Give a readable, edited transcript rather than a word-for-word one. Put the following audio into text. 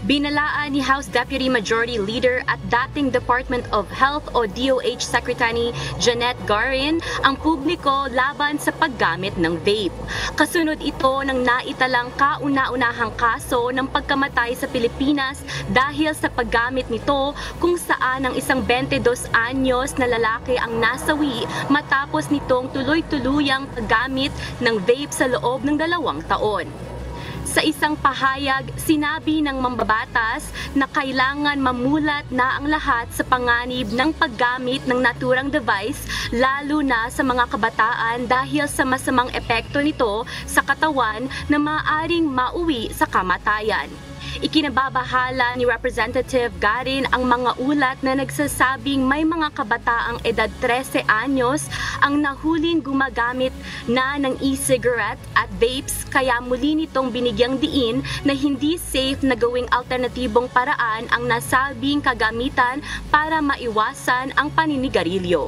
Binalaan ni House Deputy Majority Leader at dating Department of Health o DOH Secretary Janet Garin ang publiko laban sa paggamit ng vape. Kasunod ito ng naitalang kauna-unahang kaso ng pagkamatay sa Pilipinas dahil sa paggamit nito kung saan ang isang 22 anyos na lalaki ang nasawi matapos nitong tuloy-tuluyang paggamit ng vape sa loob ng 2 taon. Sa isang pahayag, sinabi ng mambabatas na kailangan mamulat na ang lahat sa panganib ng paggamit ng naturang device, lalo na sa mga kabataan dahil sa masamang epekto nito sa katawan na maaaring mauwi sa kamatayan. Ikinababahala ni Representative Garin ang mga ulat na nagsasabing may mga kabataang edad 13 anyos ang nahuling gumagamit na ng e-cigarette at vapes, kaya muli nitong binigyang diin na hindi safe na gawing alternatibong paraan ang nasabing kagamitan para maiwasan ang paninigarilyo.